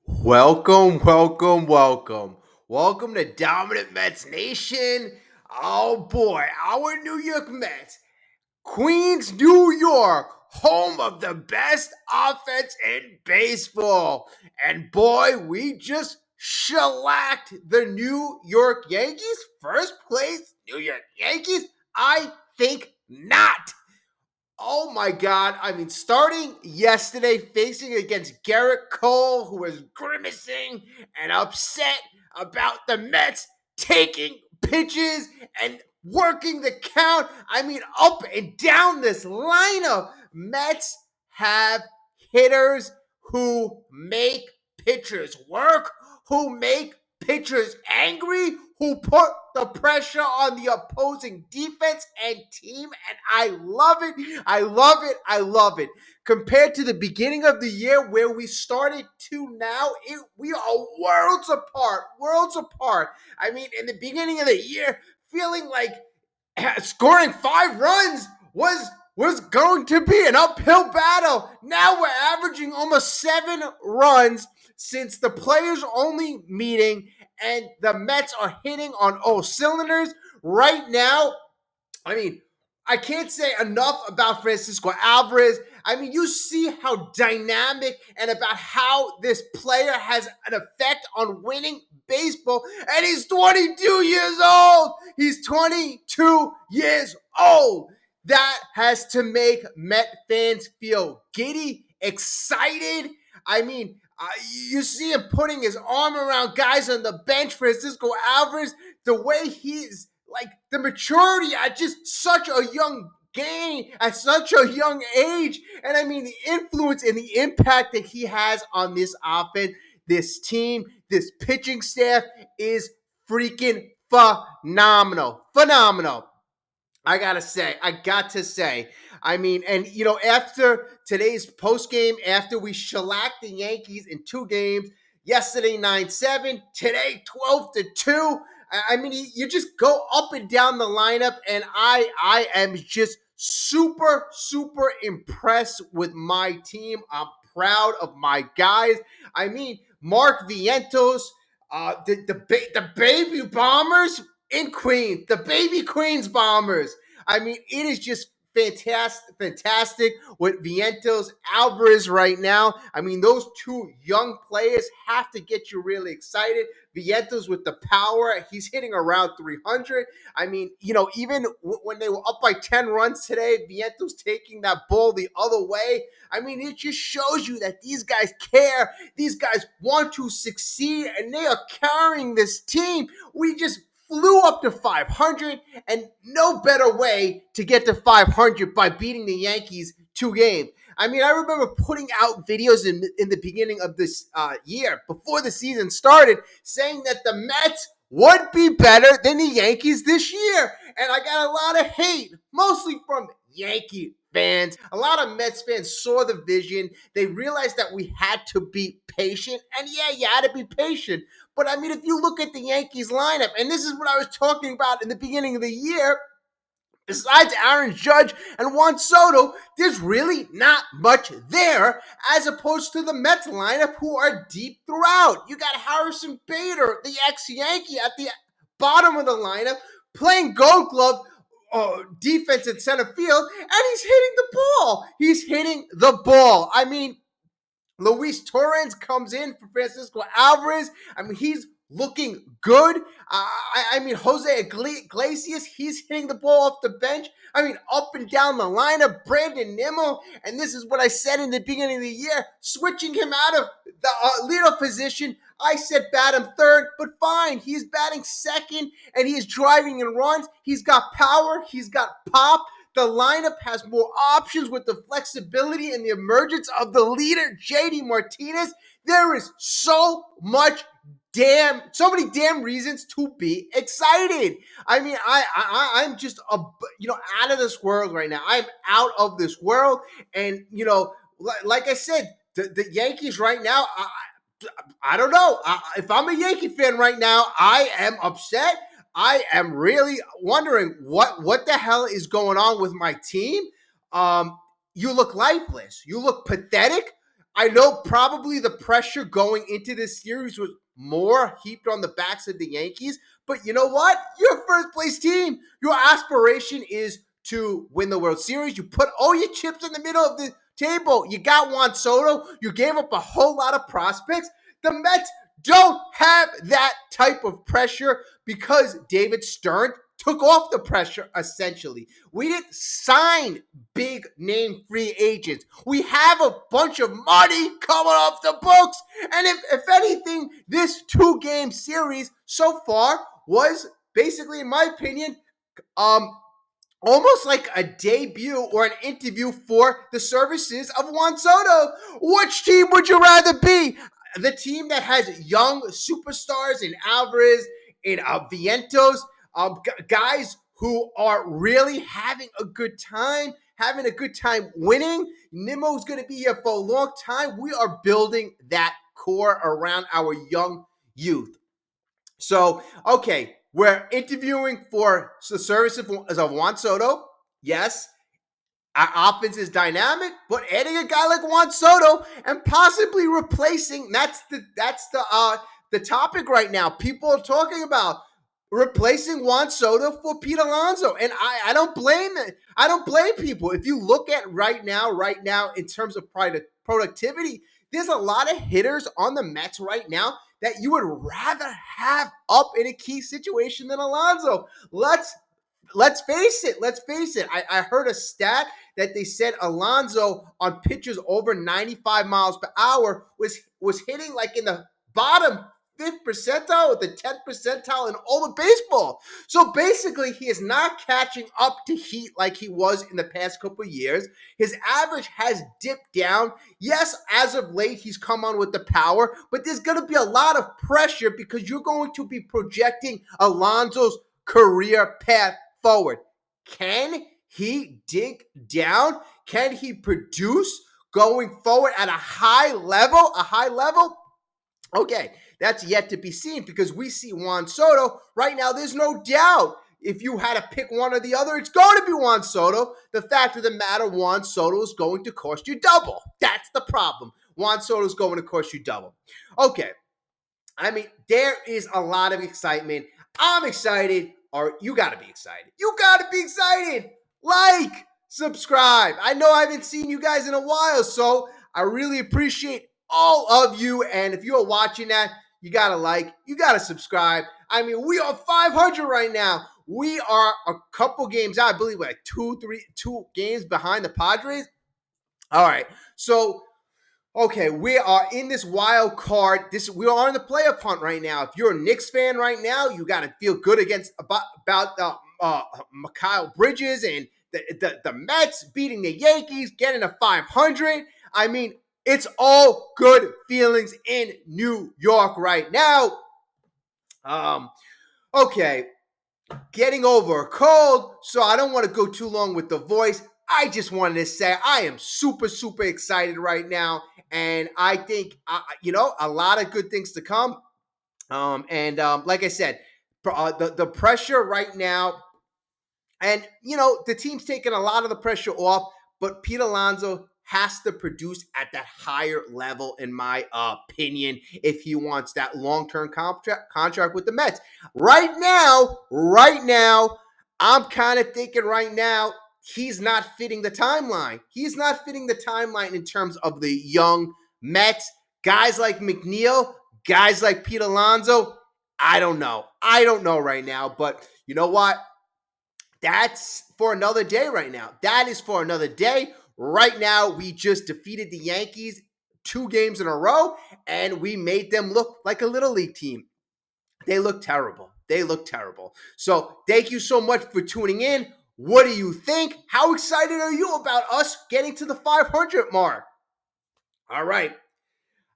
Welcome, welcome, welcome. Welcome to Dominant Mets Nation. Oh boy, our New York Mets, Queens, New York, home of the best offense in baseball. And boy, we just shellacked the New York Yankees. First place, New York Yankees? I think not. Oh my God. I mean, starting yesterday, facing against Garrett Cole, who was grimacing and upset about the Mets taking pitches and working the count. I mean, up and down this lineup. Mets have hitters who make pitchers work, who make pitchers angry, who put the pressure on the opposing defense and team, and I love it. I love it. I love it. Compared to the beginning of the year where we started to now, we are worlds apart. Worlds apart. I mean, in the beginning of the year, feeling like scoring 5 runs was going to be an uphill battle. Now we're averaging almost 7 runs since the players only meeting, and the Mets are hitting on all cylinders right now. I mean, I can't say enough about Francisco Alvarez. I mean, you see how dynamic and about how this player has an effect on winning baseball, and he's 22 years old. He's 22 years old. That has to make Met fans feel giddy, excited. I mean, you see him putting his arm around guys on the bench. Francisco Alvarez, the way he's like the maturity at just such a young game, at such a young age. And I mean, the influence and the impact that he has on this offense, this team, this pitching staff is freaking phenomenal. Phenomenal. I got to say. I mean, and after today's post game, after we shellacked the Yankees in 2 games, yesterday 9-7, today 12-2. I mean, you just go up and down the lineup, and I am just super impressed with my team. I'm proud of my guys. I mean, Mark Vientos, the baby Bombers in Queens, the baby Queens Bombers. I mean, it is just fantastic with Vientos, Alvarez right now. I mean, those two young players have to get you really excited. Vientos with the power, he's hitting around 300. I mean, even when they were up by 10 runs today, Vientos taking that ball the other way. I mean, it just shows you that these guys care. These guys want to succeed, and they are carrying this team. We just flew up to 500, and no better way to get to 500 by beating the Yankees 2 games. I mean, I remember putting out videos in the beginning of this year, before the season started, saying that the Mets would be better than the Yankees this year. And I got a lot of hate, mostly from Yankee fans. A lot of Mets fans saw the vision. They realized that we had to be patient. And yeah, you had to be patient. But I mean, if you look at the Yankees lineup, and this is what I was talking about in the beginning of the year, besides Aaron Judge and Juan Soto, there's really not much there, as opposed to the Mets lineup, who are deep throughout. You got Harrison Bader, the ex-Yankee, at the bottom of the lineup, playing Gold Glove defense in center field, and he's hitting the ball. He's hitting the ball. I mean, Luis Torrens comes in for Francisco Alvarez. I mean, he's looking good. I mean, Jose Iglesias, he's hitting the ball off the bench. I mean, up and down the lineup, Brandon Nimmo, and this is what I said in the beginning of the year, switching him out of the leadoff position. I said bat him third, but fine. He's batting second, and he is driving in runs. He's got power. He's got pop. The lineup has more options with the flexibility and the emergence of the leader, JD Martinez. There is so many damn reasons to be excited. I mean, I'm just out of this world right now. I'm out of this world, and like I said, the Yankees right now. I don't know. If I'm a Yankee fan right now, I am upset. I am really wondering what the hell is going on with my team. You look lifeless. You look pathetic. I know probably the pressure going into this series was more heaped on the backs of the Yankees, but you know what? You're a first place team. Your aspiration is to win the World Series. You put all your chips in the middle of the table. You got Juan Soto. You gave up a whole lot of prospects. The Mets don't have that type of pressure because David Stern took off the pressure, essentially. We didn't sign big name free agents. We have a bunch of money coming off the books. And if anything, this 2-game series so far was basically, in my opinion, almost like a debut or an interview for the services of Juan Soto. Which team would you rather be? The team that has young superstars in Alvarez, in Vientos, guys who are really having a good time winning. Nimmo's going to be here for a long time. We are building that core around our young youth. So, okay, we're interviewing for the services of Juan Soto. Yes, our offense is dynamic, but adding a guy like Juan Soto and possibly replacing, that's the topic right now. People are talking about replacing Juan Soto for Pete Alonso. And I don't blame it. I don't blame people. If you look at right now, in terms of productivity, there's a lot of hitters on the Mets right now that you would rather have up in a key situation than Alonso. Let's face it. I heard a stat that they said Alonso on pitches over 95 miles per hour was hitting like in the bottom 5th percentile or the 10th percentile in all of baseball. So basically, he is not catching up to heat like he was in the past couple of years. His average has dipped down. Yes, as of late, he's come on with the power, but there's going to be a lot of pressure because you're going to be projecting Alonso's career path forward. Can he dig down? Can he produce going forward at a high level? Okay, that's yet to be seen because we see Juan Soto right now. There's no doubt. If you had to pick one or the other, it's going to be Juan Soto. The fact of the matter, Juan Soto is going to cost you double. That's the problem. Juan Soto is going to cost you double. Okay. I mean, there is a lot of excitement. I'm excited. Or you got to be excited. You got to be excited. Like, subscribe. I know I haven't seen you guys in a while, so I really appreciate all of you. And if you are watching that, you got to like, you got to subscribe. I mean, we are 500 right now. We are a couple games out. I believe we're like two games behind the Padres. All right. So, okay, we are in this wild card. We are in the playoff hunt right now. If you're a Knicks fan right now, you got to feel good about Mikal Bridges and the Mets beating the Yankees, getting to 500. I mean, it's all good feelings in New York right now. Okay, getting over a cold, so I don't want to go too long with the voice. I just wanted to say I am super, super excited right now. And I think, a lot of good things to come. Like I said, the pressure right now, and, the team's taking a lot of the pressure off, but Pete Alonso has to produce at that higher level, in my opinion, if he wants that long-term contract with the Mets. Right now, I'm kind of thinking right now, he's not fitting the timeline. He's not fitting the timeline in terms of the young Mets. Guys like McNeil, guys like Pete Alonso, I don't know. Right now, but you know what? That's for another day right now. That is for another day. Right now, we just defeated the Yankees 2 games in a row, and we made them look like a little league team. They look terrible. So thank you so much for tuning in. What do you think? How excited are you about us getting to the 500 mark? All right.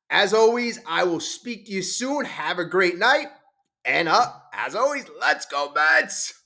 As always, I will speak to you soon. Have a great night. And as always, let's go Mets!